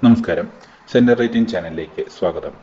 നമസ്കാരം. Centre rating ചാനലിലേക്ക് സ്വാഗതം.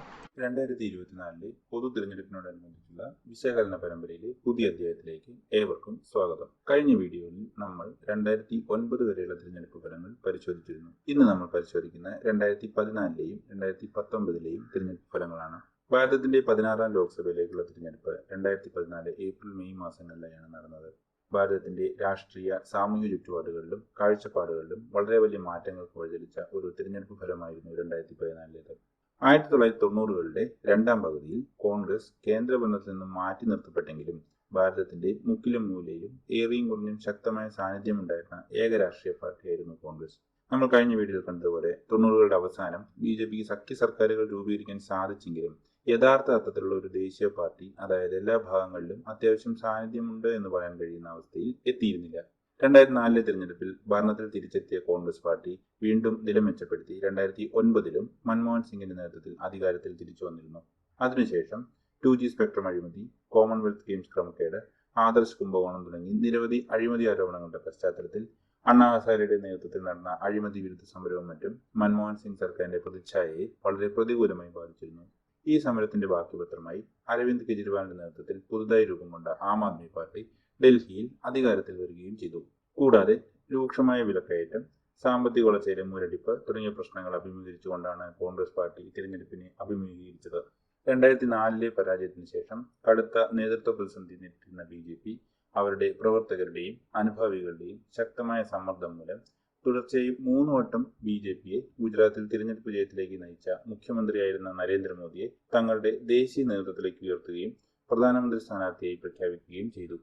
2024 പൊതു തിരഞ്ഞെടുപ്പിനോടനുബന്ധിച്ചുള്ള വിശകലന പരമ്പരയിലെ പുതിയ അധ്യായത്തിലേക്ക് ഏവർക്കും സ്വാഗതം. കഴിഞ്ഞ വീഡിയോയിൽ നമ്മൾ 2009 വരെയുള്ള തിരഞ്ഞെടുപ്പ് ഫലങ്ങൾ പരിശോധിച്ചിരുന്നു. ഇന്ന് നമ്മൾ പരിശോധിക്കുന്ന 2014ലെയും 2019ലെയും തിരഞ്ഞെടുപ്പ് ഫലങ്ങളാണ്. ഭാരതത്തിന്റെ 16ാം ലോക്സഭയിലേക്കുള്ള തിരഞ്ഞെടുപ്പ് 2014 ഏപ്രിൽ മെയ് മാസങ്ങളിലായാണ് നടന്നത്. ഭാരതത്തിന്റെ രാഷ്ട്രീയ സാമൂഹിക ചുറ്റുപാടുകളിലും കാഴ്ചപ്പാടുകളിലും വളരെ വലിയ മാറ്റങ്ങൾക്ക് വഴിതെളിച്ച ഒരു തിരഞ്ഞെടുപ്പ് ഫലമായിരുന്നു 2014ലേത്. 1990കളുടെ രണ്ടാം പകുതിയിൽ കോൺഗ്രസ് കേന്ദ്രഭരണത്തിൽ നിന്നും മാറ്റി നിർത്തപ്പെട്ടെങ്കിലും ഭാരതത്തിന്റെ മുക്കിലും മൂലയിലും ഏറിയും കുറഞ്ഞും ശക്തമായ സാന്നിധ്യമുണ്ടായിരുന്ന ഏക രാഷ്ട്രീയ പാർട്ടിയായിരുന്നു കോൺഗ്രസ്. നമ്മൾ കഴിഞ്ഞ വീഡിയോയിൽ കണ്ടതുപോലെ 90കളുടെ അവസാനം BJPക്ക് സഖ്യ സർക്കാരുകൾ രൂപീകരിക്കാൻ സാധിച്ചെങ്കിലും യഥാർത്ഥ അർത്ഥത്തിലുള്ള ഒരു ദേശീയ പാർട്ടി, അതായത് എല്ലാ ഭാഗങ്ങളിലും അത്യാവശ്യം സാന്നിധ്യമുണ്ട് എന്ന് പറയാൻ കഴിയുന്ന അവസ്ഥയിൽ എത്തിയിരുന്നില്ല. 2004 തിരഞ്ഞെടുപ്പിൽ ഭരണത്തിൽ തിരിച്ചെത്തിയ കോൺഗ്രസ് പാർട്ടി വീണ്ടും നില മെച്ചപ്പെടുത്തി 2009ലും മൻമോഹൻ സിംഗിന്റെ നേതൃത്വത്തിൽ അധികാരത്തിൽ തിരിച്ചു വന്നിരുന്നു. അതിനുശേഷം 2G സ്പെക്ട്രം അഴിമതി, കോമൺവെൽത്ത് ഗെയിംസ് ക്രമക്കേട്, ആദർശ് കുംഭകോണം തുടങ്ങി നിരവധി അഴിമതി ആരോപണങ്ങളുടെ പശ്ചാത്തലത്തിൽ അണ്ണാ ഹസാരെയുടെ നേതൃത്വത്തിൽ നടന്ന അഴിമതി വിരുദ്ധ സമരവും മറ്റും മൻമോഹൻ സിംഗ് സർക്കാരിന്റെ പ്രതിച്ഛായയെ വളരെ പ്രതികൂലമായി ബാധിച്ചിരുന്നു. ഈ സമരത്തിന്റെ ബാക്കിപത്രമായി അരവിന്ദ് കെജ്രിവാളിന്റെ നേതൃത്വത്തിൽ പുതുതായി രൂപം കൊണ്ട ആം ആദ്മി പാർട്ടി ഡൽഹിയിൽ അധികാരത്തിൽ വരികയും ചെയ്തു. കൂടാതെ രൂക്ഷമായ വിലക്കയറ്റം, സാമ്പത്തിക വളർച്ചയിലെ മുരടിപ്പ് തുടങ്ങിയ പ്രശ്നങ്ങൾ അഭിമുഖീകരിച്ചുകൊണ്ടാണ് കോൺഗ്രസ് പാർട്ടി തിരഞ്ഞെടുപ്പിനെ അഭിമുഖീകരിച്ചത്. 2004ലെ പരാജയത്തിന് ശേഷം കടുത്ത നേതൃത്വ പ്രതിസന്ധി നേരിട്ടിരുന്ന BJP അവരുടെ പ്രവർത്തകരുടെയും അനുഭാവികളുടെയും ശക്തമായ സമ്മർദ്ദം മൂലം തുടർച്ചയായി 3 വട്ടം BJPയെ ഗുജറാത്തിൽ തിരഞ്ഞെടുപ്പ് വിജയത്തിലേക്ക് നയിച്ച മുഖ്യമന്ത്രിയായിരുന്ന നരേന്ദ്രമോദിയെ തങ്ങളുടെ ദേശീയ നേതൃത്വത്തിലേക്ക് ഉയർത്തുകയും പ്രധാനമന്ത്രി സ്ഥാനാർത്ഥിയായി പ്രഖ്യാപിക്കുകയും ചെയ്തു.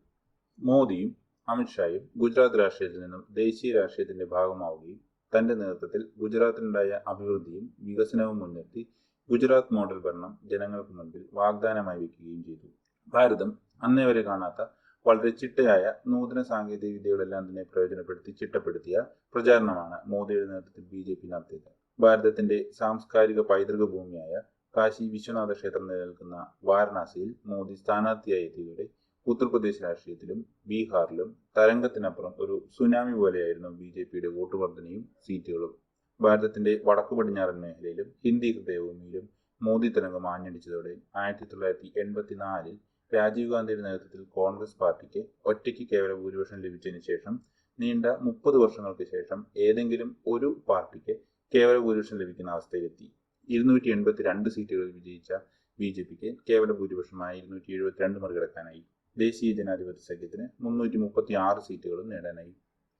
മോദിയും അമിത്ഷായും ഗുജറാത്ത് രാഷ്ട്രീയത്തിൽ നിന്നും ദേശീയ രാഷ്ട്രീയത്തിന്റെ ഭാഗമാവുകയും തന്റെ നേതൃത്വത്തിൽ ഗുജറാത്തിനുണ്ടായ അഭിവൃദ്ധിയും വികസനവും മുൻനിർത്തി ഗുജറാത്ത് മോഡൽ ഭരണം ജനങ്ങൾക്ക് മുൻപിൽ വാഗ്ദാനമായി വയ്ക്കുകയും ചെയ്തു. ഭാരതം അന്നേ വരെ കാണാത്ത വളരെ ചിട്ടയായ നൂതന സാങ്കേതിക വിദ്യകളെല്ലാം തന്നെ പ്രയോജനപ്പെടുത്തി ചിട്ടപ്പെടുത്തിയ പ്രചാരണമാണ് മോദിയുടെ നേതൃത്വത്തിൽ BJP നടത്തിയത്. ഭാരതത്തിന്റെ സാംസ്കാരിക പൈതൃക ഭൂമിയായ കാശി വിശ്വനാഥ ക്ഷേത്രം നിലനിൽക്കുന്ന വാരണാസിയിൽ മോദി സ്ഥാനാർത്ഥിയായി എത്തിയതോടെ ഉത്തർപ്രദേശ് രാഷ്ട്രീയത്തിലും ബീഹാറിലും തരംഗത്തിനപ്പുറം ഒരു സുനാമി പോലെയായിരുന്നു BJPയുടെ വോട്ട് വർധനയും സീറ്റുകളും. ഭാരതത്തിന്റെ വടക്കു പടിഞ്ഞാറൻ മേഖലയിലും ഹിന്ദി ഹൃദയഭൂമിയിലും മോദി തരംഗം ആഞ്ഞടിച്ചതോടെ 1984 രാജീവ് ഗാന്ധിയുടെ നേതൃത്വത്തിൽ കോൺഗ്രസ് പാർട്ടിക്ക് ഒറ്റയ്ക്ക് കേവല ഭൂരിപക്ഷം ലഭിച്ചതിന് ശേഷം നീണ്ട 30 വർഷങ്ങൾക്ക് ശേഷം ഏതെങ്കിലും ഒരു പാർട്ടിക്ക് കേവല ഭൂരിപക്ഷം ലഭിക്കുന്ന അവസ്ഥയിലെത്തി. 282 സീറ്റുകളിൽ വിജയിച്ച BJPക്ക് കേവല ഭൂരിപക്ഷമായ 272 മറികടക്കാനായി. ദേശീയ ജനാധിപത്യ സഖ്യത്തിന് 336 സീറ്റുകളും നേടാനായി.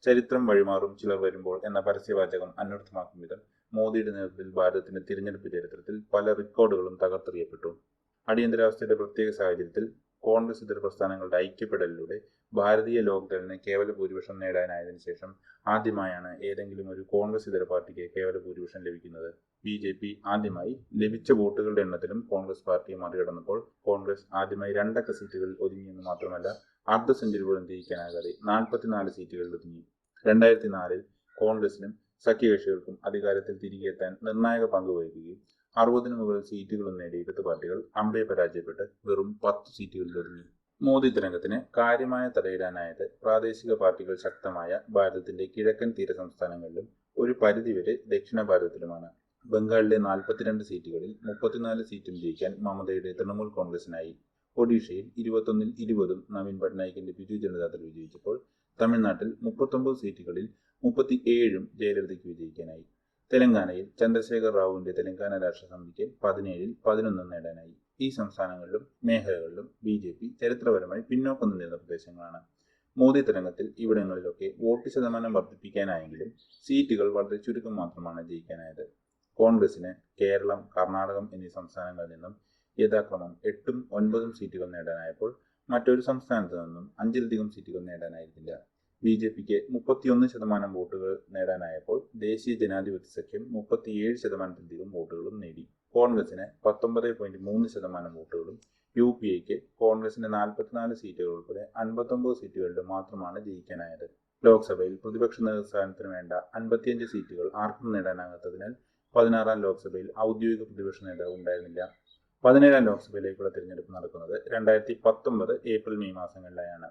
ചരിത്രം വഴിമാറും ചിലർ വരുമ്പോൾ എന്ന പരസ്യവാചകം അന്വർത്ഥമാക്കും വിധം മോദിയുടെ നേതൃത്വത്തിൽ ഭാരതത്തിന്റെ തിരഞ്ഞെടുപ്പ് ചരിത്രത്തിൽ പല റെക്കോർഡുകളും തകർത്തെറിയപ്പെട്ടു. അടിയന്തരാവസ്ഥയുടെ പ്രത്യേക സാഹചര്യത്തിൽ കോൺഗ്രസ് ഇതര പ്രസ്ഥാനങ്ങളുടെ ഐക്യപ്പെടലിലൂടെ ഭാരതീയ ലോക്ദളിന് കേവല ഭൂരിപക്ഷം നേടാനായതിനു ശേഷം ആദ്യമായാണ് ഏതെങ്കിലും ഒരു കോൺഗ്രസ് ഇതര പാർട്ടിക്ക് കേവല ഭൂരിപക്ഷം ലഭിക്കുന്നത്. BJP ആദ്യമായി ലഭിച്ച വോട്ടുകളുടെ എണ്ണത്തിലും കോൺഗ്രസ് പാർട്ടിയെ മറികടന്നപ്പോൾ കോൺഗ്രസ് ആദ്യമായി 2 അക്ക സീറ്റുകളിൽ ഒതുങ്ങിയെന്ന് മാത്രമല്ല അർദ്ധ സെഞ്ചുറി പോലും തിരിക്കാനാകാതെ 44 സീറ്റുകളിൽ ഒതുങ്ങി. 2004 കോൺഗ്രസിനും സഖ്യകക്ഷികൾക്കും അധികാരത്തിൽ തിരികെ എത്താൻ നിർണായക പങ്ക് വഹിക്കുകയും 60-ന് മുകളിൽ സീറ്റുകളും നേടിയ ഇടത് പാർട്ടികൾ അമ്പെ പരാജയപ്പെട്ട് വെറും 10 സീറ്റുകളിൽ ഒതുങ്ങി. മോദി തരംഗത്തിന് കാര്യമായ തടയിടാനായത് പ്രാദേശിക പാർട്ടികൾ ശക്തമായ ഭാരതത്തിന്റെ കിഴക്കൻ തീര സംസ്ഥാനങ്ങളിലും ഒരു പരിധിവരെ ദക്ഷിണ ഭാരതത്തിലുമാണ്. ബംഗാളിലെ 42 സീറ്റുകളിൽ 34 സീറ്റും ജയിക്കാൻ മമതയുടെ തൃണമൂൽ കോൺഗ്രസിനായി. ഒഡീഷയിൽ 21-ൽ 20ഉം നവീൻ പട്നായിക്കിന്റെ ബിജു ജനതാദൾ വിജയിച്ചപ്പോൾ തമിഴ്നാട്ടിൽ 39 സീറ്റുകളിൽ 37ഉം ജയലളിതയ്ക്ക് വിജയിക്കാനായി. തെലങ്കാനയിൽ ചന്ദ്രശേഖർ റാവുവിന്റെ തെലങ്കാന രാഷ്ട്ര സമിതിക്ക് 17-ൽ 11 നേടാനായി. ഈ സംസ്ഥാനങ്ങളിലും മേഖലകളിലും BJP ചരിത്രപരമായി പിന്നോക്കം നിന്നിരുന്ന പ്രദേശങ്ങളാണ്. മോദി തരംഗത്തിൽ ഇവിടങ്ങളിലൊക്കെ വോട്ട് ശതമാനം വർദ്ധിപ്പിക്കാനായെങ്കിലും സീറ്റുകൾ വളരെ ചുരുക്കം മാത്രമാണ് ജയിക്കാനായത്. കോൺഗ്രസിന് കേരളം, കർണാടകം എന്നീ സംസ്ഥാനങ്ങളിൽ നിന്നും യഥാക്രമം 8ഉം 9ഉം സീറ്റുകൾ നേടാനായപ്പോൾ മറ്റൊരു സംസ്ഥാനത്ത് നിന്നും 5-ലധികം സീറ്റുകൾ നേടാനായിരുന്നില്ല. BJPക്ക് 31% വോട്ടുകൾ നേടാനായപ്പോൾ ദേശീയ ജനാധിപത്യ സഖ്യം 37%-ലധികം വോട്ടുകളും നേടി. കോൺഗ്രസിന് 19.3% വോട്ടുകളും UPAക്ക് കോൺഗ്രസിന്റെ 44 സീറ്റുകൾ ഉൾപ്പെടെ 59 സീറ്റുകളിൽ മാത്രമാണ് ജയിക്കാനായത്. ലോക്സഭയിൽ പ്രതിപക്ഷ നേതൃസ്ഥാനത്തിന് വേണ്ട 55 സീറ്റുകൾ ആർക്കും നേടാനാകാത്തതിനാൽ 16ാം ലോക്സഭയിൽ ഔദ്യോഗിക പ്രതിപക്ഷ നേതാവ് ഉണ്ടായിരുന്നില്ല. 17ാം ലോക്സഭയിലേക്കുള്ള തിരഞ്ഞെടുപ്പ് നടക്കുന്നത് 2019 ഏപ്രിൽ മെയ് മാസങ്ങളിലായാണ്.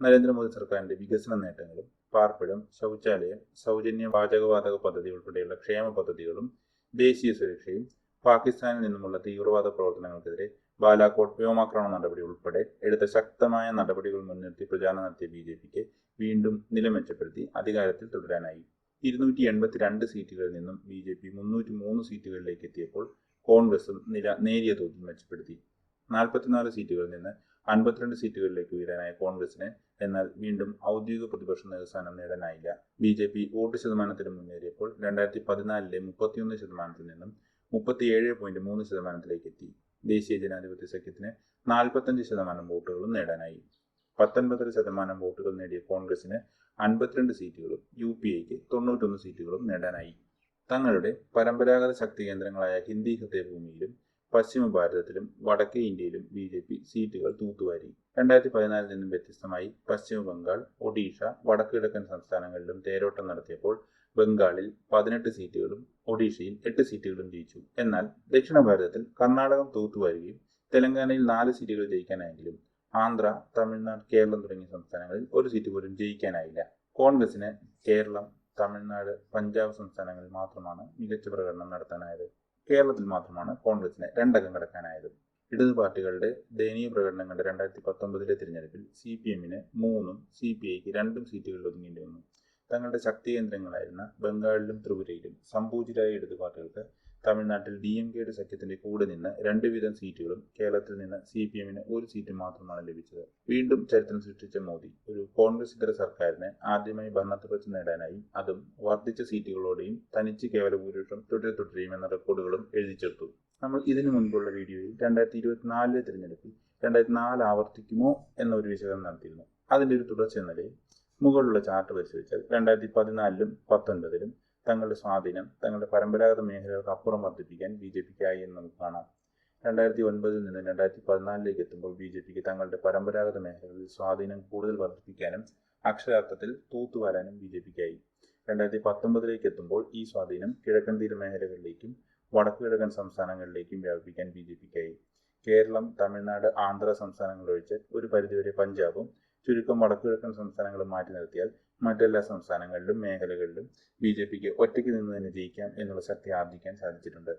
നരേന്ദ്രമോദി സർക്കാരിന്റെ വികസന നേട്ടങ്ങളും പാർപ്പിടം, ശൗചാലയം, സൗജന്യ പാചകവാതക പദ്ധതി ഉൾപ്പെടെയുള്ള ക്ഷേമ പദ്ധതികളും ദേശീയ സുരക്ഷയും പാകിസ്ഥാനിൽ നിന്നുമുള്ള തീവ്രവാദ പ്രവർത്തനങ്ങൾക്കെതിരെ ബാലാകോട്ട് വ്യോമാക്രമണ നടപടി ഉൾപ്പെടെ എടുത്ത ശക്തമായ നടപടികൾ മുൻനിർത്തി പ്രചാരണം നടത്തിയ BJPക്ക് വീണ്ടും നില മെച്ചപ്പെടുത്തി അധികാരത്തിൽ തുടരാനായി. 282 സീറ്റുകളിൽ നിന്നും BJP 303 സീറ്റുകളിലേക്ക് എത്തിയപ്പോൾ കോൺഗ്രസും നില നേരിയ തോതിൽ മെച്ചപ്പെടുത്തി. 44 സീറ്റുകളിൽ നിന്ന് 52 സീറ്റുകളിലേക്ക് ഉയരാനായ കോൺഗ്രസിന് എന്നാൽ വീണ്ടും ഔദ്യോഗിക പ്രതിപക്ഷ നേതൃസ്ഥാനം നേടാനായില്ല. BJP വോട്ട് ശതമാനത്തിന് മുന്നേറിയപ്പോൾ 2014-ലെ 31% നിന്നും 37.3% എത്തി. ദേശീയ ജനാധിപത്യ സഖ്യത്തിന് 45% വോട്ടുകളും നേടാനായി. 19% വോട്ടുകൾ നേടിയ കോൺഗ്രസിന് 52 സീറ്റുകളും UPAക്ക് 91 സീറ്റുകളും നേടാനായി. തങ്ങളുടെ പരമ്പരാഗത ശക്തി കേന്ദ്രങ്ങളായ ഹിന്ദി ഹൃദയഭൂമിയിലും പശ്ചിമ ഭാരതത്തിലും വടക്കേ ഇന്ത്യയിലും BJP സീറ്റുകൾ തൂത്തുവാരി. 2014 നിന്നും വ്യത്യസ്തമായി പശ്ചിമ ബംഗാൾ, ഒഡീഷ, വടക്കുകിഴക്കൻ സംസ്ഥാനങ്ങളിലും തേരോട്ടം നടത്തിയപ്പോൾ ബംഗാളിൽ 18 സീറ്റുകളും ഒഡീഷയിൽ 8 സീറ്റുകളും ജയിച്ചു. എന്നാൽ ദക്ഷിണ ഭാരതത്തിൽ കർണാടകം തൂത്തുവാരുകയും തെലങ്കാനയിൽ 4 സീറ്റുകൾ ജയിക്കാനായെങ്കിലും ആന്ധ്ര, തമിഴ്നാട്, കേരളം തുടങ്ങിയ സംസ്ഥാനങ്ങളിൽ ഒരു സീറ്റ് പോലും ജയിക്കാനായില്ല. കോൺഗ്രസിന് കേരളം, തമിഴ്നാട്, പഞ്ചാബ് സംസ്ഥാനങ്ങളിൽ മാത്രമാണ് മികച്ച പ്രകടനം നടത്താനായത്. കേരളത്തിൽ മാത്രമാണ് കോൺഗ്രസിന് 2 അംഗം കടക്കാനായത്. ഇടതു പാർട്ടികളുടെ ദയനീയ പ്രകടനം കണ്ട 2019-ലെ തിരഞ്ഞെടുപ്പിൽ CPM-ന് 3-ഉം CPI-ക്ക് 2 സീറ്റുകളിൽ ഒതുങ്ങേണ്ടി വന്നു. തങ്ങളുടെ ശക്തി കേന്ദ്രങ്ങളായിരുന്ന ബംഗാളിലും ത്രിപുരയിലും സംപൂജിതരായ ഇടതു പാർട്ടികൾക്ക് തമിഴ്നാട്ടിൽ DMK-യുടെ സഖ്യത്തിന്റെ കൂടെ നിന്ന് 2 വീതം സീറ്റുകളും കേരളത്തിൽ നിന്ന് CPM-ന് 1 സീറ്റ് മാത്രമാണ് ലഭിച്ചത്. വീണ്ടും ചരിത്രം സൃഷ്ടിച്ച മോദി ഒരു കോൺഗ്രസ് ഇതര സർക്കാരിന് ആദ്യമായി ഭരണത്തുടർച്ച നേടാനായി, അതും വർദ്ധിച്ച സീറ്റുകളോടെയും തനിച്ച് കേവല ഭൂരിപക്ഷം തുടരെയും എന്ന റെക്കോർഡുകളും എഴുതിച്ചേർത്തു. നമ്മൾ ഇതിനു മുൻപുള്ള വീഡിയോയിൽ 2024-ലെ തിരഞ്ഞെടുപ്പിൽ 2004 ആവർത്തിക്കുമോ എന്ന ഒരു വിശകലനം നടത്തിയിരുന്നു. അതിന്റെ ഒരു തുടർച്ച എന്ന നിലയിൽ മുകളിലുള്ള ചാർട്ട് പരിശോധിച്ചാൽ 2014-ലും 2019-ലും തങ്ങളുടെ സ്വാധീനം തങ്ങളുടെ പരമ്പരാഗത മേഖലകൾക്ക് അപ്പുറം വർദ്ധിപ്പിക്കാൻ BJPക്കായി എന്ന് നമുക്ക് കാണാം. 2009-ൽ നിന്ന് 2014-ലേക്ക് എത്തുമ്പോൾ BJPക്ക് തങ്ങളുടെ പരമ്പരാഗത മേഖലകളിൽ സ്വാധീനം കൂടുതൽ വർദ്ധിപ്പിക്കാനും അക്ഷരാർത്ഥത്തിൽ തൂത്തുവാരാനും BJPക്കായി. 2019-ലേക്ക് എത്തുമ്പോൾ ഈ സ്വാധീനം കിഴക്കൻ തീര മേഖലകളിലേക്കും വടക്കുകിഴക്കൻ സംസ്ഥാനങ്ങളിലേക്കും വ്യാപിപ്പിക്കാൻ BJPക്കായി. കേരളം, തമിഴ്നാട്, ആന്ധ്ര സംസ്ഥാനങ്ങളൊഴിച്ച് ഒരു പരിധിവരെ പഞ്ചാബും ചുരുക്കം വടക്കുകിഴക്കൻ സംസ്ഥാനങ്ങളും മാറ്റി നിർത്തിയാൽ മറ്റെല്ലാ സംസ്ഥാനങ്ങളിലും മേഖലകളിലും BJPക്ക് ഒറ്റയ്ക്ക് നിന്ന് തന്നെ ജയിക്കാം എന്നുള്ള ശക്തി ആർജിക്കാൻ സാധിച്ചിട്ടുണ്ട്.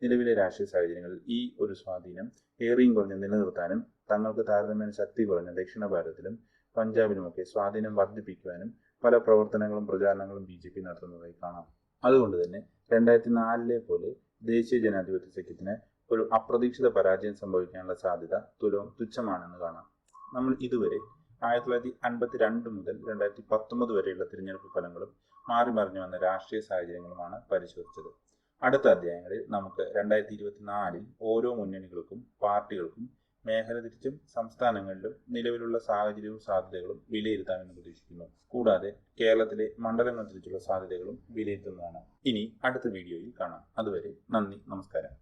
നിലവിലെ രാഷ്ട്രീയ സാഹചര്യങ്ങളിൽ ഈ ഒരു സ്വാധീനം ഏറെയും കുറഞ്ഞ് നിലനിർത്താനും തങ്ങൾക്ക് താരതമ്യേന ശക്തി കുറഞ്ഞ ദക്ഷിണ ഭാരതത്തിലും പഞ്ചാബിലുമൊക്കെ സ്വാധീനം വർദ്ധിപ്പിക്കുവാനും പല പ്രവർത്തനങ്ങളും പ്രചാരണങ്ങളും BJP നടത്തുന്നതായി കാണാം. അതുകൊണ്ട് തന്നെ 2004-ലെ പോലെ ദേശീയ ജനാധിപത്യ സഖ്യത്തിന് ഒരു അപ്രതീക്ഷിത പരാജയം സംഭവിക്കാനുള്ള സാധ്യത തുച്ഛമാണെന്ന് കാണാം. നമ്മൾ ഇതുവരെ 1952 മുതൽ 2019 വരെയുള്ള തിരഞ്ഞെടുപ്പ് ഫലങ്ങളും മാറി മറിഞ്ഞു വന്ന രാഷ്ട്രീയ സാഹചര്യങ്ങളുമാണ് പരിശോധിച്ചത്. അടുത്ത അധ്യായങ്ങളിൽ നമുക്ക് 2024-ൽ ഓരോ മുന്നണികൾക്കും പാർട്ടികൾക്കും മേഖല തിരിച്ചും സംസ്ഥാനങ്ങളിലും നിലവിലുള്ള സാഹചര്യവും സാധ്യതകളും വിലയിരുത്താമെന്ന് പ്രതീക്ഷിക്കുന്നു. കൂടാതെ കേരളത്തിലെ മണ്ഡലങ്ങൾ തിരിച്ചുള്ള സാധ്യതകളും വിലയിരുത്തുന്നതാണ്. ഇനി അടുത്ത വീഡിയോയിൽ കാണാം. അതുവരെ നന്ദി, നമസ്കാരം.